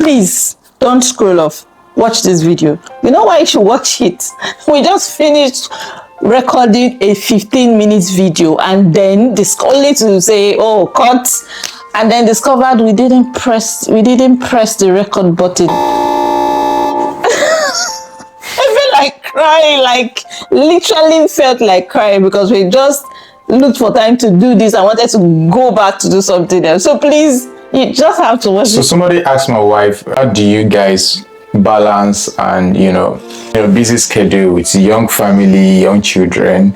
please don't scroll off. Watch this video. You know why you should watch it? We just finished recording a 15 minutes video and then only to say, oh, cut, and then discovered we didn't press the record button. I feel like crying, like literally felt like crying, because we just looked for time to do this. I wanted to go back to do something else. So please, you just have to watch. So somebody asked my wife, how do you guys balance and busy schedule with young family, young children,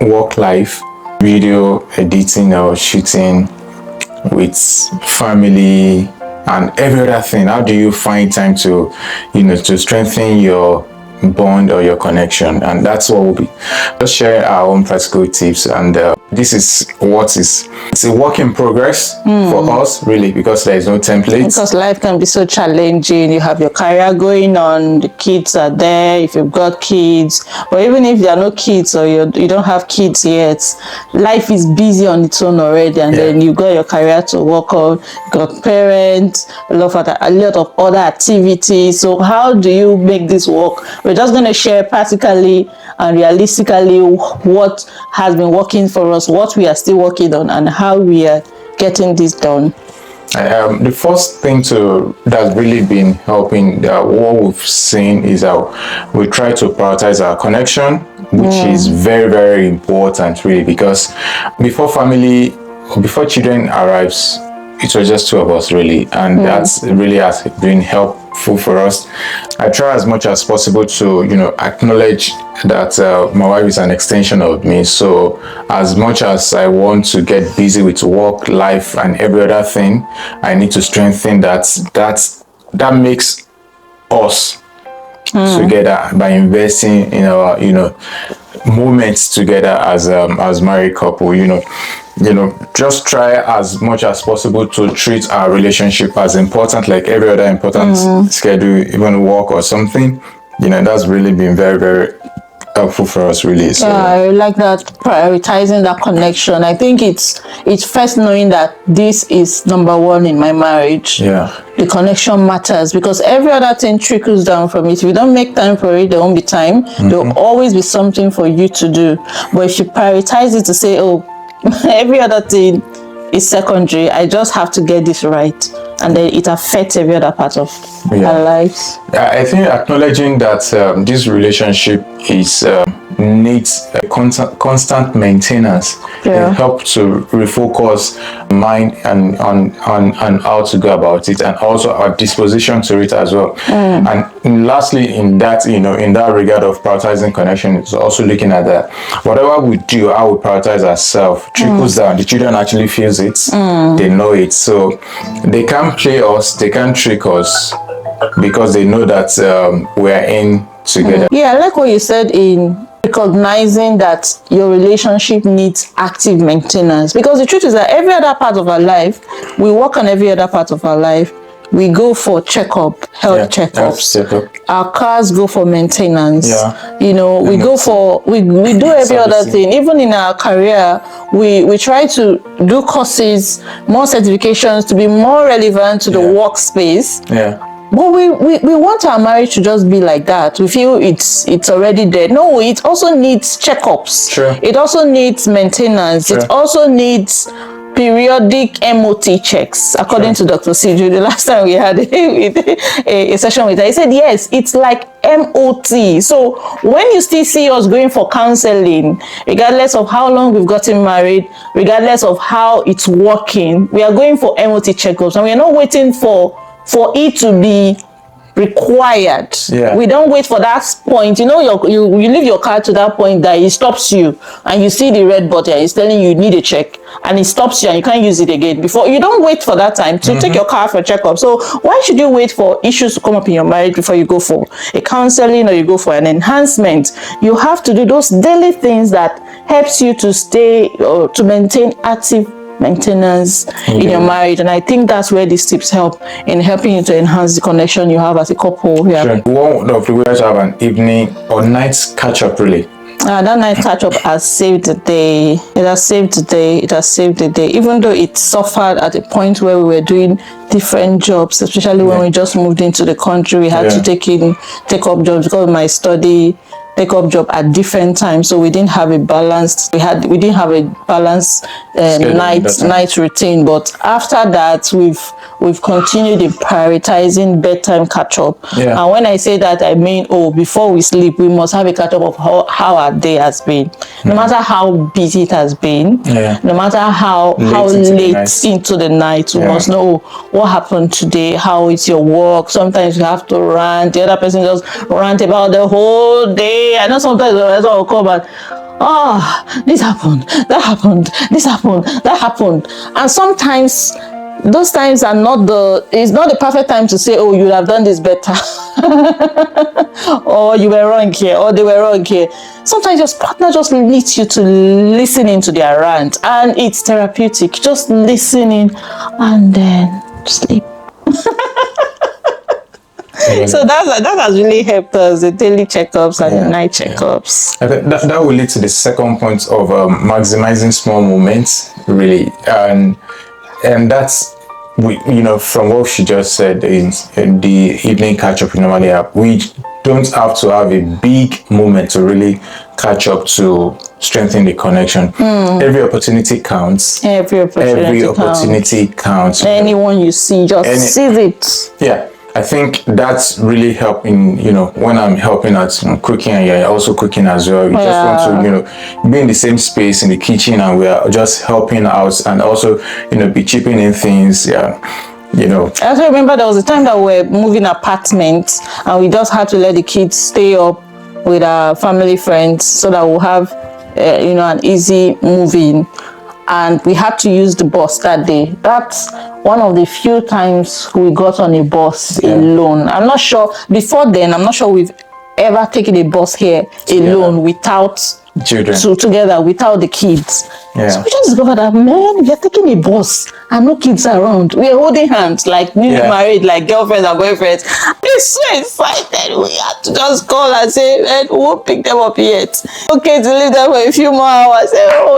work life, video editing or shooting with family and every other thing? How do you find time to to strengthen your bond or your connection? And that's what we'll be just sharing our own practical tips. And this is it's a work in progress for us, really, because there is no template. Because life can be so challenging. You have your career going on, the kids are there if you've got kids, or even if there are no kids or you don't have kids yet, life is busy on its own already, and then you got your career to work on, you got parents, a lot of other activities. So how do you make this work? We're just going to share practically and realistically what has been working for us, what we are still working on, and how we are getting this done. The first thing that's really been helping, what we've seen is how we try to prioritize our connection, which is very, very important, really, because before children arrives, it was just two of us, really, and that's really has been helpful for us. I try as much as possible to acknowledge that my wife is an extension of me. So as much as I want to get busy with work, life, and every other thing, I need to strengthen that makes us together by investing in our moments together as married couple. Just try as much as possible to treat our relationship as important, like every other important schedule, even work or something. That's really been very, very helpful for us, really. So I like that, prioritizing that connection. I think it's first knowing that this is number one in my marriage. The connection matters, because every other thing trickles down from it. If you don't make time for it, there won't be time. There will always be something for you to do. But if you prioritize it to say, oh, every other thing is secondary, I just have to get this right, and then it affects every other part of our lives. I think acknowledging that this relationship needs a constant maintenance can help to refocus mind and on how to go about it, and also our disposition to it as well. And lastly, in that in that regard of prioritizing connection, it's also looking at that whatever we do, how we prioritize ourselves trickles down. The children actually feels it, they know it, so they can't play us, they can't trick us, because they know that we're in together. I like what you said in recognizing that your relationship needs active maintenance, because the truth is that every other part of our life, we work on every other part of our life. We go for health checkups. Our cars go for maintenance. We go for we do every other thing. Even in our career, we try to do courses, more certifications to be more relevant to the workspace. But we want our marriage to just be like that. We feel it's already there. No, it also needs checkups. It also needs maintenance. It also needs periodic MOT checks, according to Dr. Siju. The last time we had a session with her, he said, yes, it's like MOT. So when you still see us going for counseling, regardless of how long we've gotten married, regardless of how it's working, we are going for MOT checkups, and we are not waiting for it to be required. We don't wait for that point. You leave your car to that point that it stops you, and you see the red button, it's telling you need a check, and it stops you and you can't use it again. You don't wait for that time to take your car for a checkup. So why should you wait for issues to come up in your marriage before you go for a counseling or you go for an enhancement? You have to do those daily things that helps you to stay or to maintain active maintenance in your marriage. And I think that's where these tips help in helping you to enhance the connection you have as a couple. One of the ways to have an evening or night catch up, really. That night catch up has saved the day. It has saved the day. It has saved the day. Even though it suffered at a point where we were doing different jobs, especially when we just moved into the country, we had to take up jobs because of my study, take up job at different times, so we didn't have a balanced night routine. But after that, we've continued in prioritizing bedtime catch up. And when I say that, I mean, before we sleep, we must have a catch up of how our day has been, no matter how busy it has been, no matter how late into the night. We must know what happened today, how is your work. Sometimes you have to rant, the other person just rant about the whole day. I know sometimes the rest will come and this happened, that happened, this happened, that happened. And sometimes those times are it's not the perfect time to say, you would have done this better. Or you were wrong here, or they were wrong here. Sometimes your partner just needs you to listen into their rant, and it's therapeutic. Just listening and then sleep. So that has really helped us, the daily checkups and the night checkups. I think that will lead to the second point of maximizing small moments, really, and that's from what she just said in the evening catch up we normally have. We don't have to have a big moment to really catch up to strengthen the connection. Every opportunity counts. Every opportunity counts. Anyone you see, just seize it. Yeah. I think that's really helping, when I'm helping at cooking and you're also cooking as well. You just want to, be in the same space in the kitchen and we are just helping out and also, be chipping in things. I also remember there was a time that we were moving apartments and we just had to let the kids stay up with our family friends so that we'll have, an easy moving. And we had to use the bus that day. That's one of the few times we got on a bus alone. I'm not sure, before then, I'm not sure we've ever taken a bus here alone without children. Together, without the kids. So we just discovered that, man, we are taking a bus and no kids around. We are holding hands like newly married, like girlfriends and boyfriends. We're so excited. We had to just call and say, man, we won't pick them up yet. Okay, to leave them for a few more hours.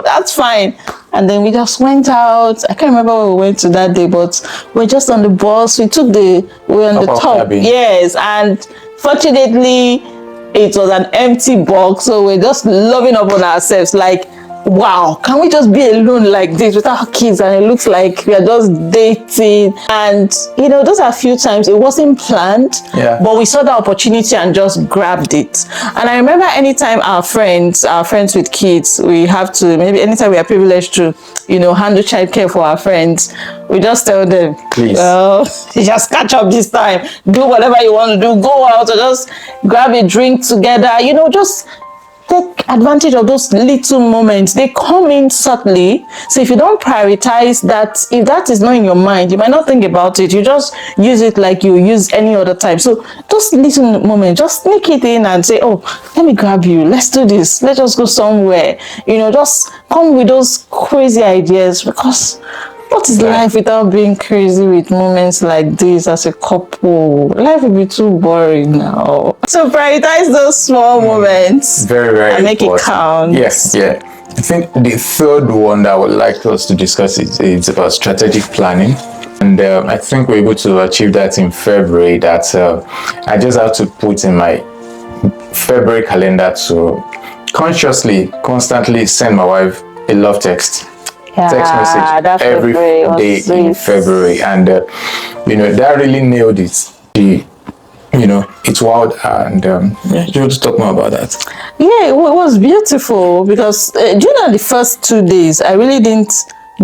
That's fine. And then we just went out. I can't remember where we went to that day, but we're just on the bus. We were on the top. Cabin. Yes, and fortunately, it was an empty box, so we're just loving up on ourselves. Like, wow, can we just be alone like this without kids? And it looks like we are just dating. And, those are a few times it wasn't planned, but we saw the opportunity and just grabbed it. And I remember anytime our friends with kids, we have to, maybe anytime we are privileged to, handle childcare for our friends, we just tell them, please, just catch up this time, do whatever you want to do, go out or just grab a drink together, just take advantage of those little moments. They come in subtly. So if you don't prioritize that, if that is not in your mind, you might not think about it. You just use it like you use any other time. So those little moments, just sneak it in and say, let me grab you. Let's do this. Let's just go somewhere. Just come with those crazy ideas, because what is life without being crazy with moments like this as a couple? Life would be too boring now. So prioritize those small moments. Very, very and make important. It count. Yes, I think the third one that I would like us to discuss is about strategic planning. And I think we're able to achieve that in February. That I just have to put in my February calendar to consciously, constantly send my wife a love text. Text message every day in February, and that really nailed it. It's wild, and you want to talk more about that? It was beautiful because during the first 2 days, I really didn't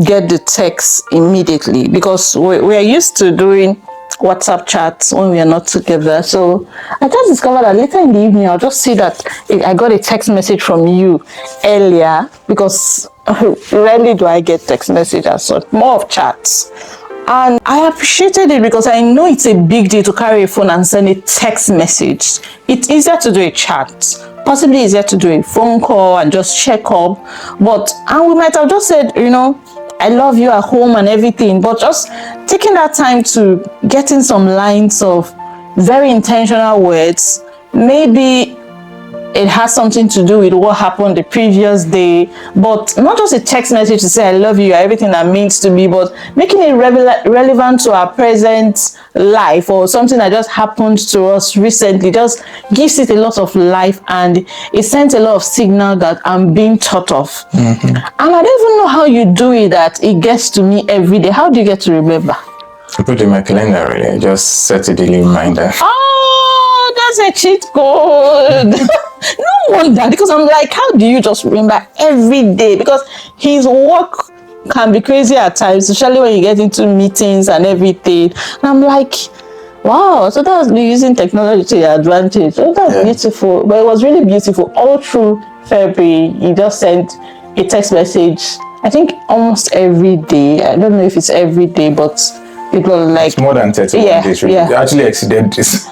get the text immediately because we're used to doing WhatsApp chats when we are not together. So I just discovered that later in the evening, I'll just see that I got a text message from you earlier, because rarely do I get text messages, so more of chats. And I appreciated it because I know it's a big deal to carry a phone and send a text message. It's easier to do a chat, possibly easier to do a phone call and just check up. And we might have just said, I love you at home and everything, but just taking that time to getting some lines of very intentional words, maybe it has something to do with what happened the previous day, but not just a text message to say I love you, everything that means to me, but making it relevant to our present life, or something that just happened to us recently, just gives it a lot of life, and it sends a lot of signal that I'm being thought of. And I don't even know how you do it, that it gets to me every day. How do you get to remember? I put it in my calendar, really. Just set a daily reminder. Oh, that's a cheat code. No wonder, because I'm like, how do you just remember every day? Because his work can be crazy at times, especially when you get into meetings and everything. And I'm like, wow, so that's using technology to your advantage. So that's beautiful. But it was really beautiful. All through February, he just sent a text message, I think almost every day. I don't know if it's every day, but it was like, it's more than 31 days, really. It actually exceeded this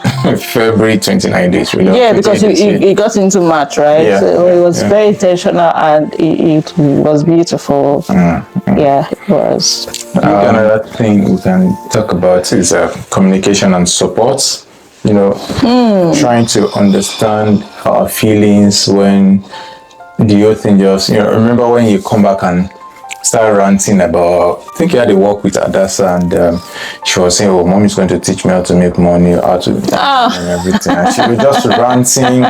February 29 days, really. Yeah, because it got into March, right? Yeah, so it was very intentional, and it was beautiful. Yeah, it was. Another thing we can talk about is communication and support. You know, trying to understand our feelings when the whole thing just, remember when you come back and start ranting about, I think you had a walk with Adasa, and she was saying, oh, mommy's going to teach me how to make money, how to and everything. And she was just ranting.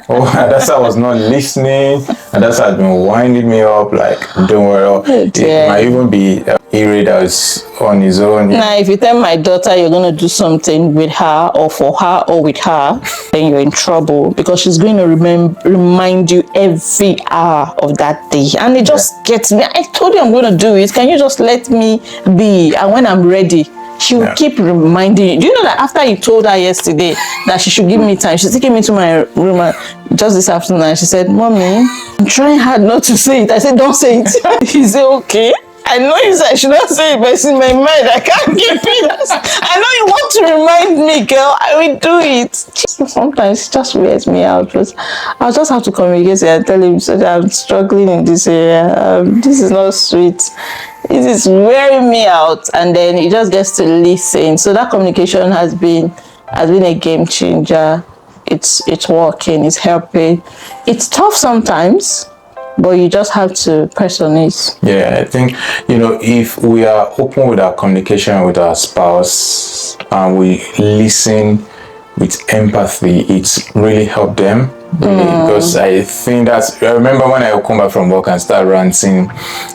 Oh, Adasa was not listening. Adasa had been winding me up, like, don't worry. It might even be Iri that was on his own. Now, if you tell my daughter you're going to do something with her, or for her, or with her, then you're in trouble, because she's going to remind you every hour of that day. And it just gets me. I told you I'm going to do it. Can you just let me be? And when I'm ready, she will keep reminding you. Do you know that after you told her yesterday that she should give me time, she's taking me to my room just this afternoon, and she said, Mommy, I'm trying hard not to say it. I said, don't say it. She said, okay. I know you said I should not say it, but it's in my mind. I can't keep it. I know you want to remind me, girl. I will do it. Sometimes it just wears me out. But I'll just have to communicate and tell him, so that I'm struggling in this area. This is not sweet. This is wearing me out. And then he just gets to listen. So that communication has been a game changer. It's working. It's helping. It's tough sometimes, but you just have to press on it. Yeah, I think, if we are open with our communication with our spouse and we listen with empathy, it's really helped them. Really, because I think I remember when I come back from work and start ranting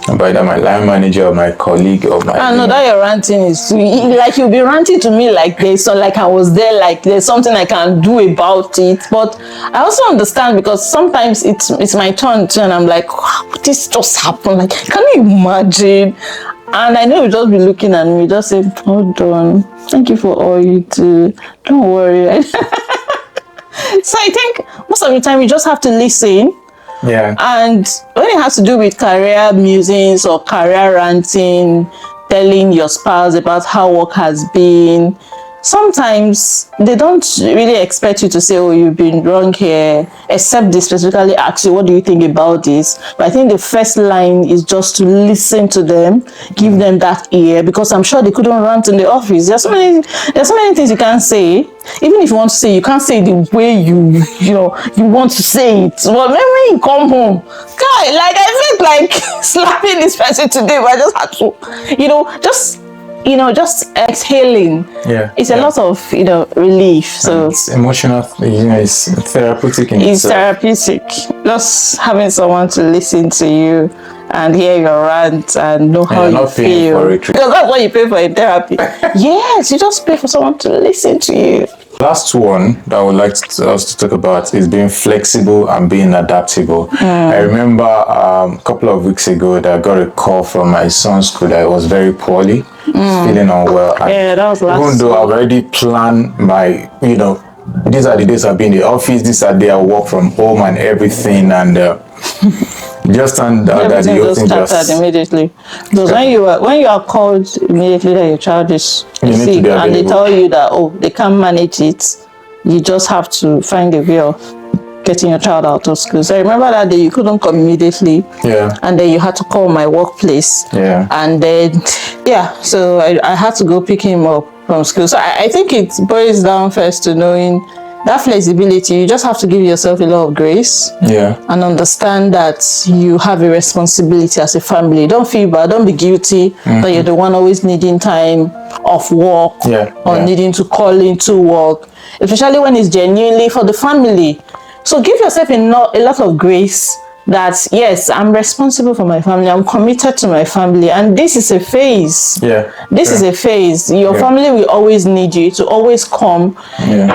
about either my line manager or my colleague or my... I know that your ranting is like, you'll be ranting to me like this, so like I was there, like there's something I can do about it. But I also understand, because sometimes it's my turn too, and I'm like, wow, this just happened. Like, can you imagine? And I know you'll just be looking at me, just say, hold on, thank you for all you do. Don't worry. So I think most of the time you just have to listen. Yeah. And when it has to do with career musings or career ranting, telling your spouse about how work has been, sometimes they don't really expect you to say, oh, you've been wrong here, except they specifically ask you, what do you think about this? But I think the first line is just to listen to them, give them that ear, because I'm sure they couldn't rant in the office. There's so many things you can't say. Even if you want to say, you can't say it the way you want to say it. But when you come home, guy, like I felt like slapping this person today, but I just had to, just exhaling. Yeah, it's a lot of relief. So it's emotional. It's therapeutic. It's therapeutic. Just having someone to listen to you and hear your rant and know how you feel. Because that's what you pay for in therapy. Yes, you just pay for someone to listen to you. Last one that I would like us to talk about is being flexible and being adaptable. I remember a couple of weeks ago that I got a call from my son's school that I was very poorly, feeling unwell. Yeah, that was last Even though I've already planned my, these are the days I've been in the office, these are the days I work from home and everything, and just and that the whole thing just immediately. Because when you are called immediately that your child is sick and they tell you that they can't manage it, you just have to find a way of getting your child out of school. So I remember that day you couldn't come immediately. Yeah. And then you had to call my workplace. Yeah. And then so I had to go pick him up from school. So I think it boils down first to knowing that flexibility, you just have to give yourself a lot of grace. Yeah. And understand that you have a responsibility as a family. Don't feel bad. Don't be guilty that you're the one always needing time off work or needing to call into work, especially when it's genuinely for the family. So give yourself a lot of grace that, yes, I'm responsible for my family. I'm committed to my family. And this is a phase. This is a phase. Your family will always need you to always come.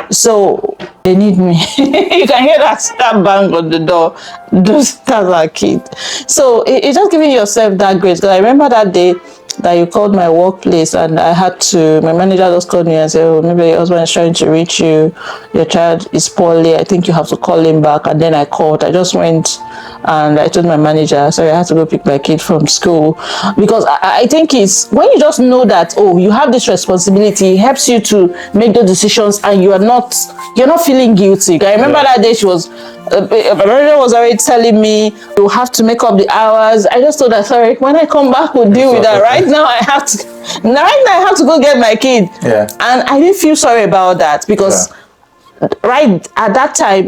So they need me. You can hear that bang on the door. That's our kid. So it's just giving yourself that grace. Because I remember that day that you called my workplace, and I had to, my manager just called me and said, oh, maybe your husband is trying to reach you, your child is poorly, I think you have to call him back. And then I called. I just went and I told my manager, sorry, I had to go pick my kid from school. Because I think it's when you just know that, oh, you have this responsibility, it helps you to make the decisions, and you're not feeling guilty. I remember that day my manager was already telling me, you have to make up the hours. I just told her, sorry, when I come back, we'll deal with that. Right now I have to go get my kid. And I didn't feel sorry about that, because right at that time,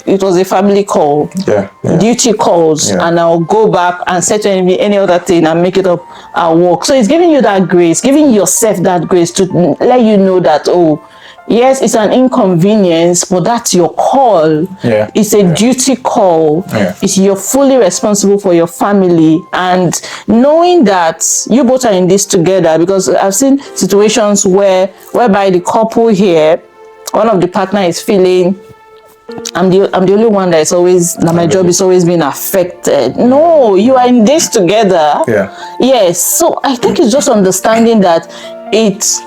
it was a family call, duty calls, and I'll go back and set any other thing and make it up at work. So it's giving you that grace, giving yourself that grace to let you know that, oh, yes, it's an inconvenience, but that's your call. It's a duty call. You're fully responsible for your family, and knowing that you both are in this together. Because I've seen situations whereby the couple here, one of the partner is feeling, I'm the only one that is always, that my job is always being affected. No, you are in this together. Yes. So I think it's just understanding that it's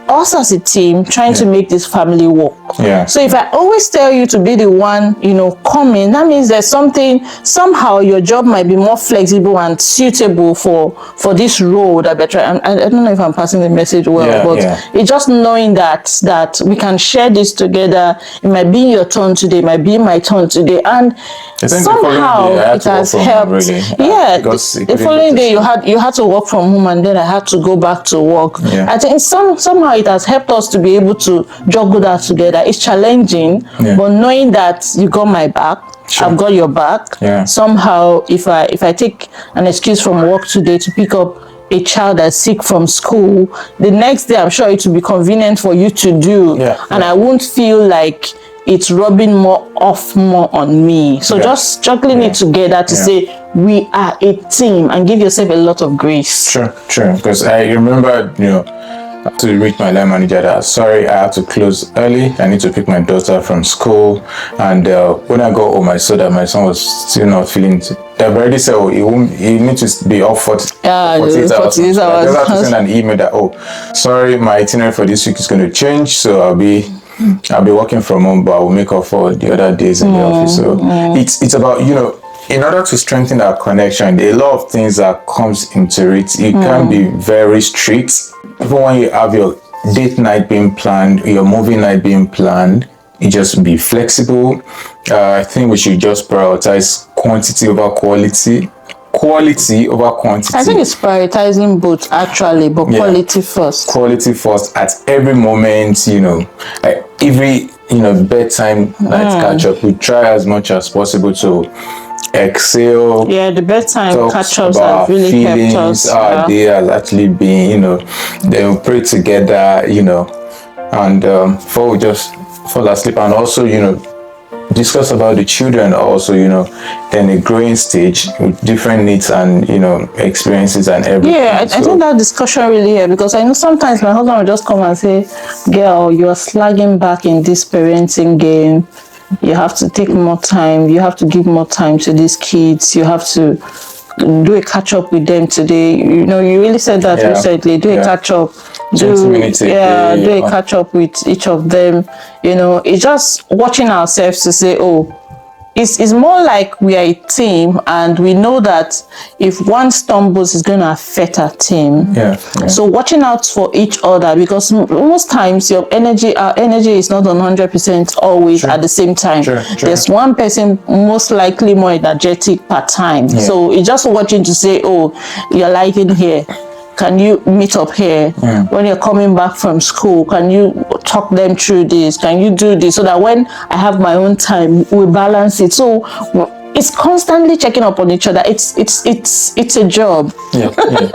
us as a team trying to make this family work. So if I always tell you to be the one, coming, that means there's somehow your job might be more flexible and suitable for this role that we're trying. I don't know if I'm passing the message well, but it's just knowing that we can share this together. It might be your turn today, it might be my turn today, and somehow it has helped. The following day you had to work from home, and then I had to go back to work. I think somehow it has helped us to be able to juggle that together. It's challenging, but knowing that you got my back, I've got your back. Somehow, if I take an excuse from work today to pick up a child that's sick from school, the next day I'm sure it will be convenient for you to do, and I won't feel like it's rubbing more on me. So just juggling it together to say we are a team, and give yourself a lot of grace. True. Because I remember, to reach my line manager that, sorry, I have to close early. I need to pick my daughter from school. And when I got home, I saw that my son was still not feeling. They've already said, oh, he needs to be off for 48 hours. I just have to send an email that, sorry, my itinerary for this week is going to change, so I'll be working from home, but I will make up for the other days in the office. So it's about, in order to strengthen our connection, a lot of things that comes into it. You can be very strict. Even when you have your date night being planned, your movie night being planned, you just be flexible. I think we should just prioritize quantity over quality. Quality over quantity. I think it's prioritizing both, actually, but quality first. Quality first at every moment, every bedtime night catch up. We try as much as possible to exhale. The bedtime catch-ups have really helped us. Our day has actually been, then we pray together, and before we just fall asleep, and also, discuss about the children also, in a growing stage with different needs and, experiences and everything. I think that discussion really helped, because I know sometimes my husband will just come and say, girl, you're slagging back in this parenting game. You have to take more time. You have to give more time to these kids. You have to do a catch up with them today. You really said that recently. Do a catch up. Do a catch up with each of them. It's just watching ourselves to say, oh, it's more like we are a team, and we know that if one stumbles, it's going to affect our team. So watching out for each other, because most times our energy is not 100% always at the same time. There's one person most likely more energetic per time. So it's just watching to say, oh, you're liking here. can you meet up here? When you're coming back from school, can you talk them through this? Can you do this? So that when I have my own time, we balance it. So it's constantly checking up on each other. It's a job. Yeah.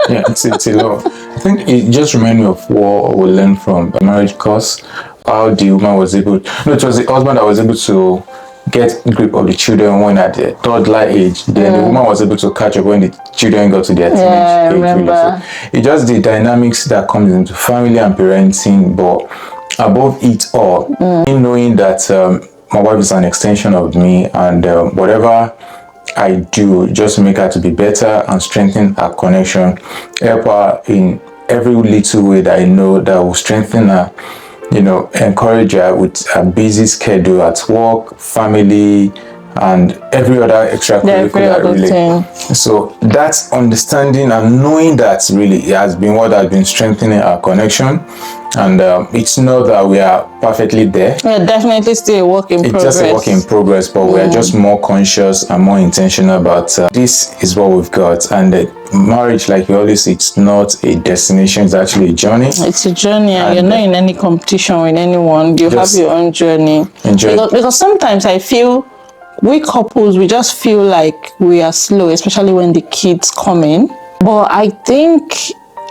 It's a lot. I think it just reminds me of what we learned from a marriage course. How the woman was able. No, it was the husband that was able to get grip of the children when at the toddler age. Then the woman was able to catch up when the children got to their teenage age. Remember. Really. So it's just the dynamics that comes into family and parenting, but above it all, knowing that my wife is an extension of me, and whatever I do, just make her to be better and strengthen our connection, help her in every little way that I know that will strengthen her, encourage her with a busy schedule at work, family, and every other extracurricular really. So that's understanding and knowing that really has been what has been strengthening our connection. And it's not that we are perfectly there. Yeah, definitely still a work in progress. It's just a work in progress, but we are just more conscious and more intentional about this is what we've got. And marriage, like we always say, it's not a destination, it's actually a journey. It's a journey, and you're not in any competition with anyone. You have your own journey. Because sometimes I feel we couples, we just feel like we are slow, especially when the kids come in. But I think,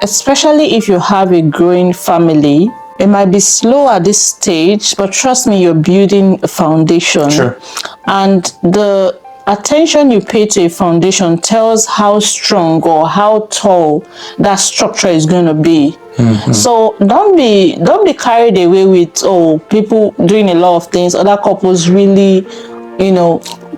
especially if you have a growing family, it might be slow at this stage, but trust me, you're building a foundation. Sure. And the attention you pay to a foundation tells how strong or how tall that structure is going to be. So don't be carried away with people doing a lot of things, other couples really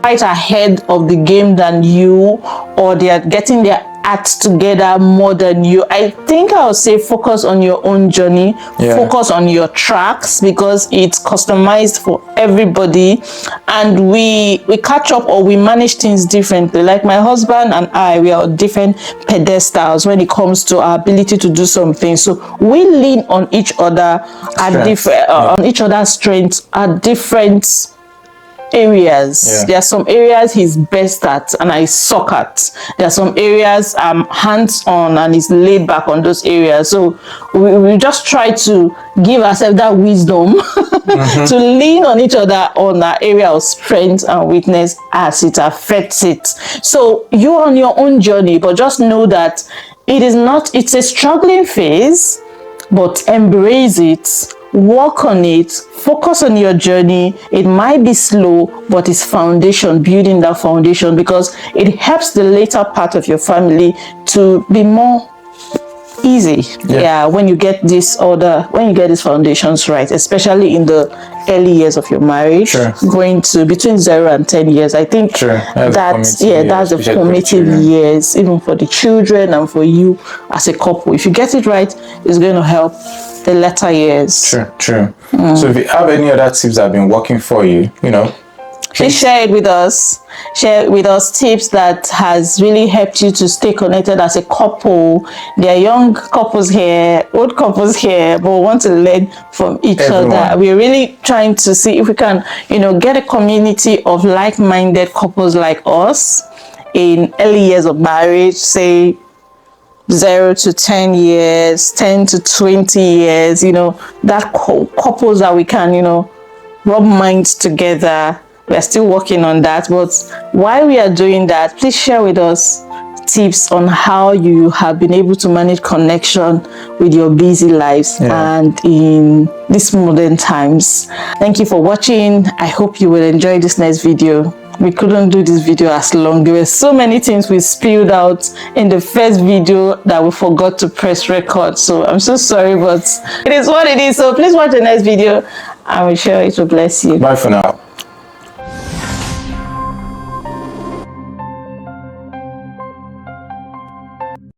right ahead of the game than you, or they are getting their acts together more than you. I think I would say focus on your own journey, focus on your tracks, because it's customized for everybody, and we catch up or we manage things differently. Like my husband and I, we are different pedestals when it comes to our ability to do something. So we lean on each other at different on each other's strengths at different areas. There are some areas he's best at and I suck at. There are some areas I'm hands-on and he's laid back on those areas. So we just try to give ourselves that wisdom to lean on each other on our area of strength and weakness as it affects it. So you're on your own journey, but just know that it's a struggling phase, but embrace it. Work on it, focus on your journey. It might be slow, but it's building that foundation, because it helps the later part of your family to be more easy. When you get these foundations right, especially in the early years of your marriage, going to between 0 and 10 years. I think that's the formative years, even for the children and for you as a couple. If you get it right, it's going to help the latter years. True. So if you have any other tips that have been working for you, please share it with us. Share with us tips that has really helped you to stay connected as a couple. There are young couples here, old couples here, but we want to learn from each other. We're really trying to see if we can, get a community of like-minded couples like us in early years of marriage, say 0 to 10 years, 10 to 20 years, that couples that we can, rub minds together. We're still working on that, but while we are doing that, please share with us tips on how you have been able to manage connection with your busy lives and in these modern times. Thank you for watching. I hope you will enjoy this next video. We couldn't do this video as long. There were so many things we spilled out in the first video that we forgot to press record. So I'm so sorry, but it is what it is. So please watch the next video and we're sure it will bless you. Bye for now.